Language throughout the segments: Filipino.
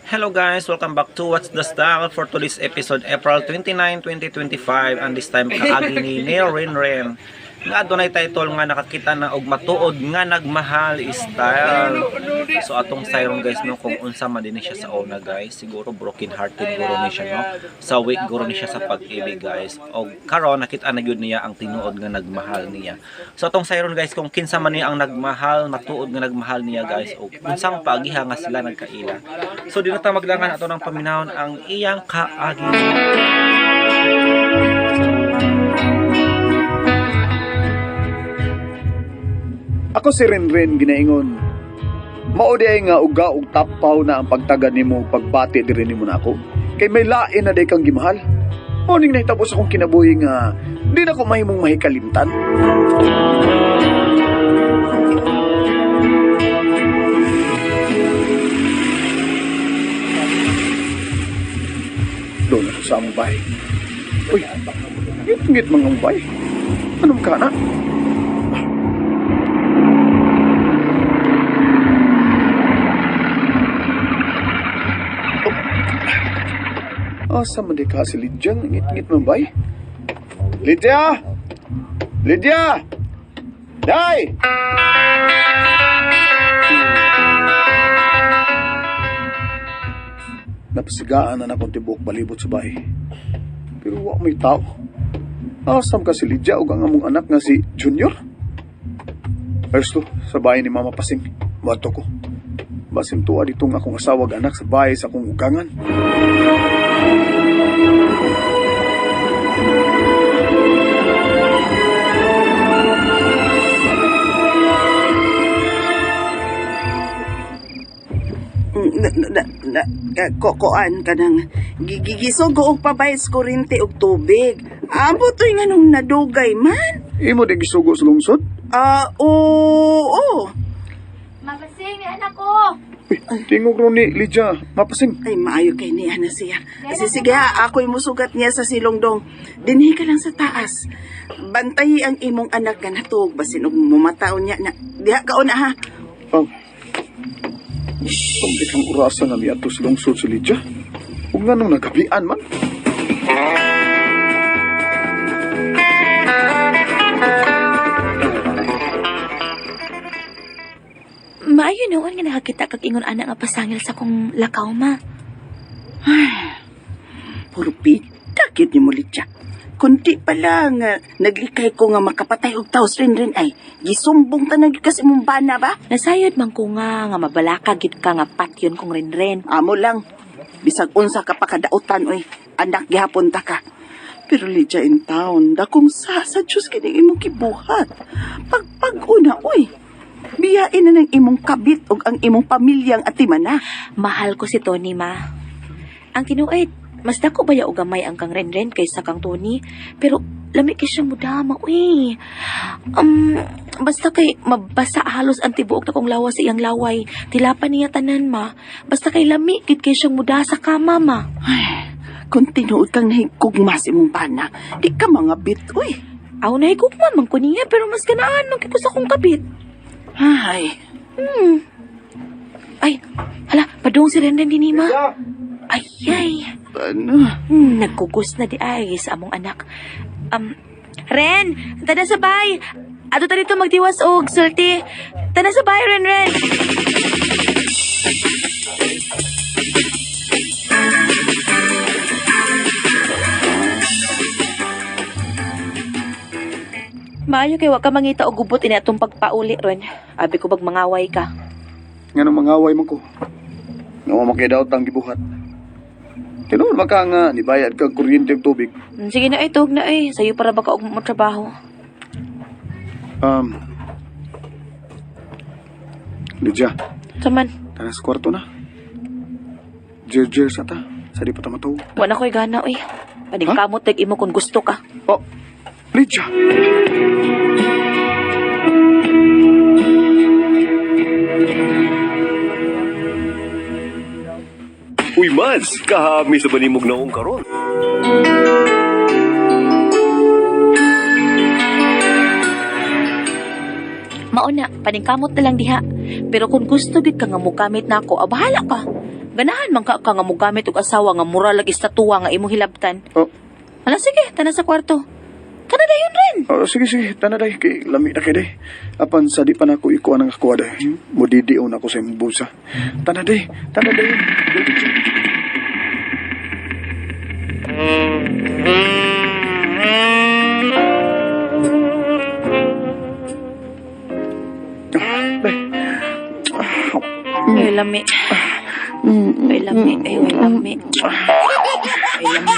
Hello guys, welcome back to What's the Style for today's episode, April 29, 2025, and this time kaagi ni Ren. Nga dunay title nga nakakita na og matuod nga nagmahal style. So atong sayron guys no, kung unsa man din siya sa una guys, siguro broken hearted guro ni siya no. Sa week guro ni siya sa pag-ibig guys. Og karon nakita na gyud niya ang tinuod nga nagmahal niya. So atong sayron guys kung kinsa man niya ang nagmahal, matuod nga nagmahal niya guys, og unsang paagiha nga sila nagkaila. So di na ta maglangan ato ng paminahon ang iyang kaagi. Ako si Ren ginaingon. Mao diay nga uga og tapaw na ang pagtagad nimo pagbati diri nimo na ako. Kay may lain na day kang gimahal. Mao ning nahitapos akong kinabuhi nga di na ko mahimong mahikalimtan. Doon ako sa among bahay. Uy, ngit mga umbay. Anong ka na? Asa man di ka si Lydia? Ngit-ngit man bay? Lydia! Lydia! Day! Napasigaan na akong tibok balibot sa bahay. Pero wak may tao. Asam ka si Lydia o ang among anak nga si Junior? Ersto, sa bahay ni Mama Pasing. Bato ko. Basim tuwa ditong akong asawag anak sa bahay sa akong ugangan. Kokoan ka ng gigisog og pabayas kuryente og tubig. Amo to'y nga nung nadugay man. Imo di gisugo sa lungsod? Oo. Mapasing, anak ko! Uy, tingog ron ni Lydia. Mapasing. Ay, maayo kay ni Ana siya. Kasi sige ha, ako'y musugat niya sa silongdong. Dinhi ka lang sa taas. Bantayi ang imong anak nga natug. Basin og mumataon niya na. Diha ka una ha. Ang kang urasa nga mi ato sa lungsod si Lydia. Huwag nga nung nagabian man. Maayo noon nga nakakita kag ingon anak nga pasangil sa kong lakaw ma. Puro pitakit ni mo Lydia. Kunti pa lang, naglikay ko nga makapatay og taos rin ay. Gisumbong ta na gyud kasi mong bana ba? Nasayod man ko nga mabalaka gid ka nga patyon kong ren. Amo lang. Bisag unsa ka pa kadautan, oy. Anak gihapon ta ka. Pero Lydia in town, dakong sa Diyos kini imong kibuhat. Pagpag-una, oy. Biyain na ng imong kabit o ang imong pamilyang atimana. Mahal ko si Tony ma. Ang tinuod, mas dako baya og gamay ang kang ren kaysa kang Tony. Pero lami kay siya mudama, uy. Basta kay mabasa halos ang tibuok na kong lawas sa iyang laway. Tilapan niya tanan ma. Basta kay lami gid kay siyang muda sa kama ma. Ay, kung tinuod kang nahigugma sa imong bana, di ka mga bit, uy. Aw nahigugma man ko niya pero mas ganaan man kay ko sa kong kabit. Ay, Ay, hala, padung si Ren din ma. Ay. ano? Nagkugos na di ay sa among anak. Ren, tada sabay. Ato ta dito magdiwas og sulti. Tada sabay, Ren. Maayo kay wa ka mangita og gubot ini atong pagpauli ron. Abi ko bag mangaway ka. Nga nung mangaway mo ko. Nga mamakidawat ang gibuhat. Tinuod maka nga, nibayad kang kuryente og tubig. Sige na ay tug na ay. Sayo para baka og mo trabaho. Lydia, Saman, tara sa kwarto na. Jer sa ta. Sa di pa ta matawag. wa na ko'y gana uy. Paning Ha? kamot tag imo kung gusto ka. Oh, Lydia! Uy, Mads! Kahami sa banimog na akong karon. Mauna, paningkamot na lang diha. Pero kung gusto gid ka nga mukamit na ako, bahala ka. Ganahan man ka nga mogamit og asawa nga mura lagi estatwa nga imong hilabtan. Oh, Hala sige, tanan sa kwarto. Tanan dayon rin. sige, tana day, kay lami na kay day. Apan sa di pa na ako ikuha ng ako day. Mudidion ako sa imong bulsa. Tana day. Ay lami. Ay lami. Ay lami. Ay lami.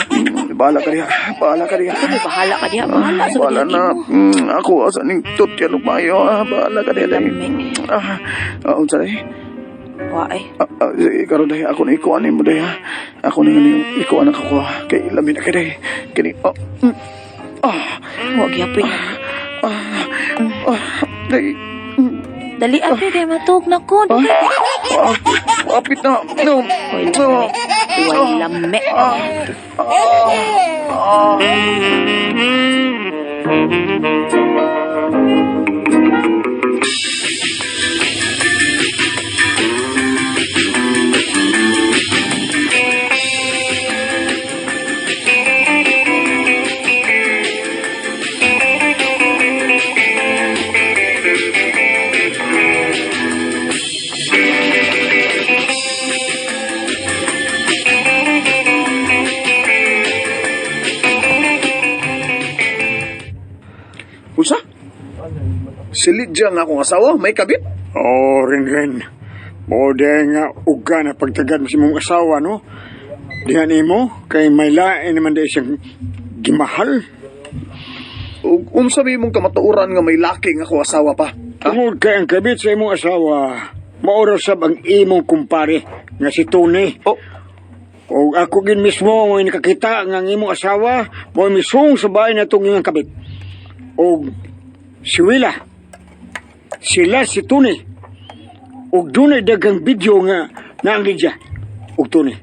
Bahala ka diha. Bahala ka diha. Bahala sa Bahala pagiging na. mo. Ako asa ning tutyan ug maayo. Bahala ka diha day. Lami. Unsa day? Waay. Sige, karon day ako na ikuha nimo day ha. Ako na nga ikuha na ako kay lami na kay day. Kini Wa gyapon. day. Dali api kay matug na ko. Apit na. No. Ay lami. Unsa? Si Lydia nga akong asawa, may kabit? Oo, rin. Mode nga uga na pagtagad mo si mong asawa, no? Dihan mo, kay may lain naman dahil siyang gimahal. Ug sabi mong kamatuoran nga may laki nga akong asawa pa. Tungod kay ang kabit sa imong asawa, maoras sab ang imong kumpare nga si Tony. Oh, O ako gin mismo mo nakakita nga ang imong asawa, mo misong sa bahay na itong iyong kabit. O si Willa, sila si Tony. O doon ay dagang video nga ang Lydia. O Tony,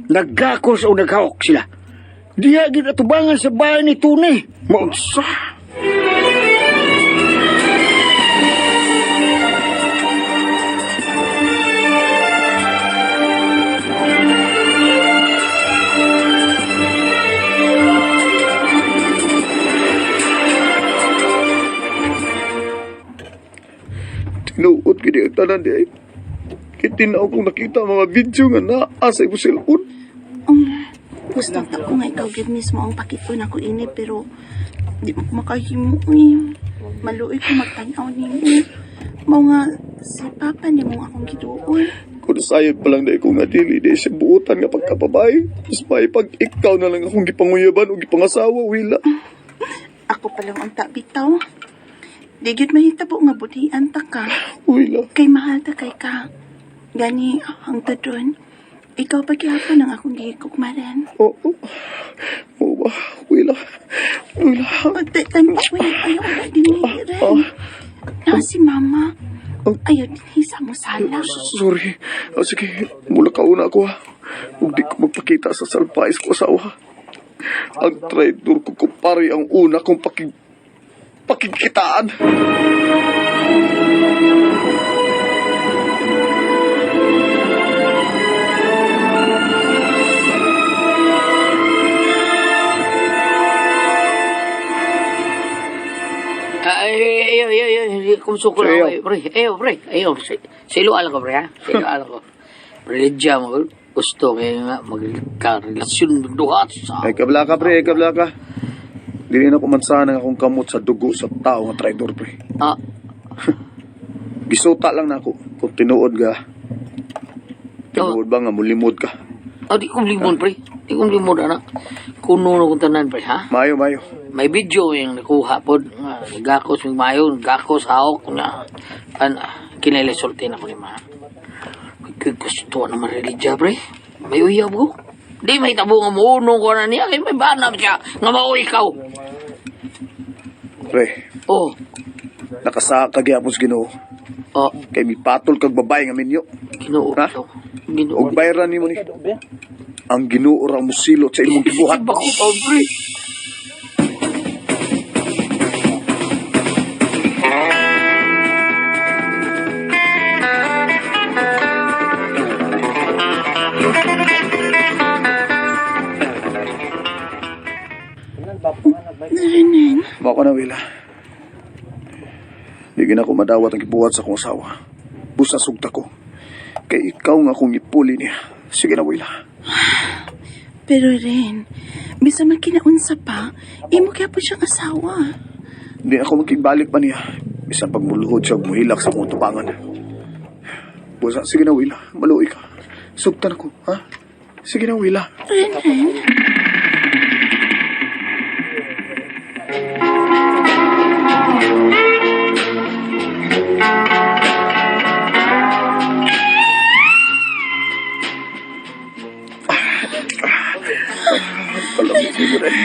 naggakos o naghawak sila. Diya ginatubangan sa bahay ni Tony. Maunsa. tinuod gini ang tanan di ay. Kitinaw kong nakita ang mga video nga naa sa imong cellphone. Gusto ko nga ikaw gid mismo ang pakitun ako ini pero di mo ko makahimo eh. Maluoy ko magtanaw nimo. Mao nga si Papa nimo akong giduol. Kung sayod pa lang dahil ko nga dili di siya buutan nga pagkapabay. Mas may pag ikaw na lang akong gipanguyaban o gipangasawa, Willa. Ako pa lang ang tabitaw. Di gyud mahitabo nga budian ta ka. Willa. Kay mahal ta kay ka. Gani ang tudon. Ikaw pa gyapon ang akong gigugmaran. Oo ba? Willa. Pagdatan mo, ayaw na dinihiran. Na si Mama. Ayaw dinisa mo sala. Sorry. Sige, mula kauna ako ha. Huwag di ko magpakita sa salpais ko asawa. Ang traitor ko kumpare ang una kong pakingkitaan. Ay, kumsuko Sayo. na ako, pre. Ayaw, silo ala ko, pre, ha? Silo ala ko. Religiya mo, gusto kayo nga magkarelasyon ng duhat sa... Ay kabla ka pre, ay kabla ka. Dili na kumansahan ang akong kamot sa dugo sa tao nga traitor pre. Ah, Gisuta lang na ako kung tinuod ka. Tinuod ba nga mulimod ka? di kong limon, pre. Di kong limon, anak. Kuno na kong tanan, pre, ha? Mayo. May video yung nakuha po. Nagakos, may mayo, nagakos, hawak na. Kinelesultin ako ni ma. Gusto naman religiya, pre. May uyab ko. Di may tabo nga muunong ko na niya. Kaya may banam siya. Nga mauwi ikaw. Pre, Oh. nakasa kagyapon sa Ginoo. Oh. Kay mi patol kag babae nga minyo. Ginoo. Ha? Ginoo. Og bayaran nimo ni. Ang Ginoo ra musilot sa imong gibuhat. Iba ko pa, pre. Mao ka na, Wila. Di gina ko madawat ang gibuhat sa akong asawa. Busa sugta ko. Kay ikaw nga akong ipuli niya. Sige na, Wila. Pero Ren, bisa man kinaunsa pa, imo kaya po siyang asawa. Hindi ako makigbalik pa niya. Isang pagmuluhod siya muhilak sa akong tupangan. Busa, sige na, Wila. Maluoy ka. Sugtan ako, ha? Sige na, Wila. Ren. Palamig ni mo rin.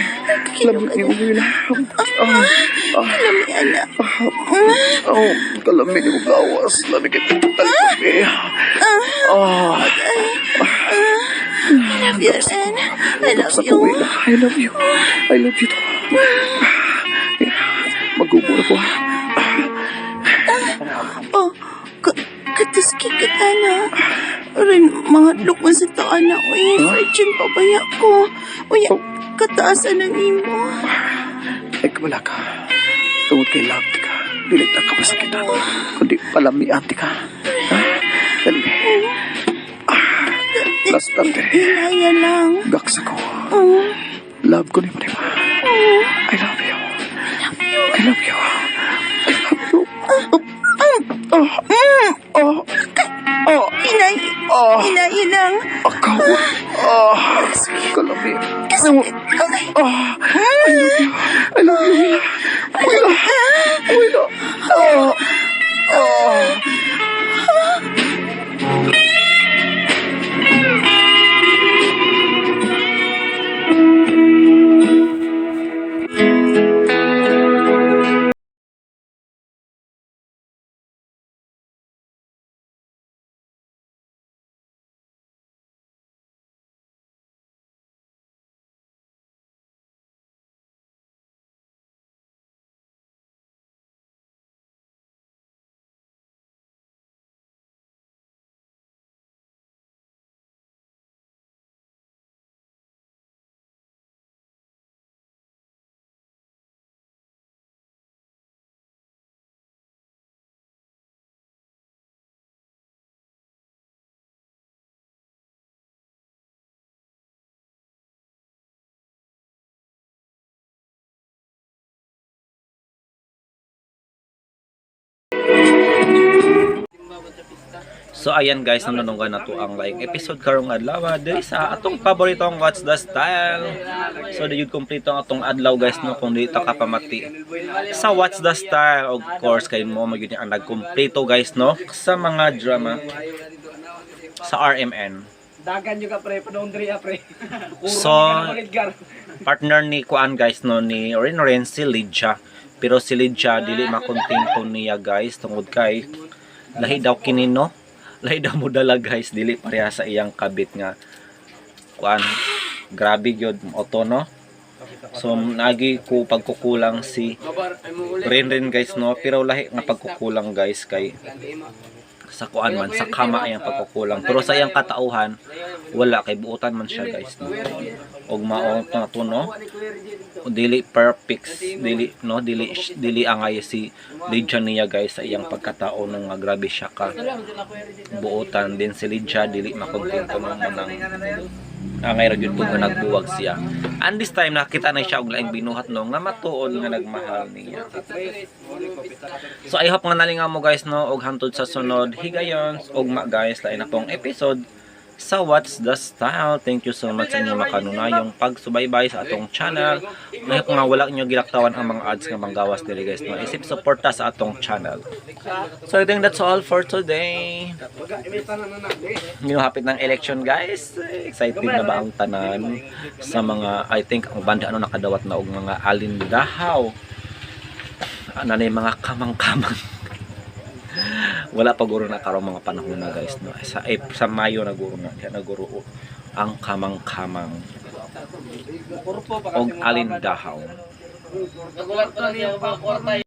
Palamig ni mo, Wila. Lami, anak. Kalamig ni mo gawas. Lamig ito talpag eh. I love you, Ren. I love Sa you. Wila. I love you. I love you to. Magubo na ko. Oh, kataski ka na. Ren, mga lukman sa taan na. Uy, virgin pabaya ko. Uy, kataasan ng imo. Ay, wala ka. Tungod kay love, ka. Dilit na kapasakitan. Kundi palamian, ka. Ha? Dali. Last time, Inaya lang. gaks ako. Oh, Love ko ni Marima. I love you. I love you. I love you. inay. Inaya lang. Akaw. Kalami. Kasakit. I love you. Wila. Wila. So ayan guys, nanununggan na to ang laing episode karong adlaw diri sa atong paboritong What's the Style. So di yun kompleto ang atong adlaw guys no kung di ta kapamati sa What's the Style. Of course kay mo magyud ang nagkompleto guys no sa mga drama sa RMN. Dagan juga pre, padondri pre. So partner ni Kuan guys no ni Ren si Lydia. Pero si Lydia dili makontento niya guys tungod kay lahi daw kini no. Lahi daw mo dala guys dili pareha sa iyang kabit nga kuan grabe gyud auto no. So nagi ko pagkukulang si Ren guys no pero lahi nga pagkukulang guys kay sa kuan man sa kama iyang pagkukulang pero sa iyang katauhan wala kay buutan man siya guys no. Og mao na to no dili perfect dili angay si Lydia niya guys sa iyang pagkatao nang grabe siya ka buotan din si Lydia dili makontento nang manang angay ra gyud nga nagbuwag siya and this time nakita na siya og laing binuhat no nga matuod nga nagmahal niya. So I hope nga nalingaw mo guys no og hantod sa sunod higayon og guys lain na pong episode sa What's the Style. Thank you so much sa inyong makanunayong pagsubaybay sa atong channel. Ngayon kung nga wala nyo ginaktawan ang mga ads nga manggawas dili guys no isip suporta sa atong channel. So I think that's all for today. Hapit ng election guys. Excited na ba ang tanan sa mga I think ang banda ano nakadawat na og mga alindahaw. Ano na yung mga kamang-kamang. Wala pa guro na karong mga panahon na guys no sa Mayo na guro na naguro ang kamang-kamang og alindahaw.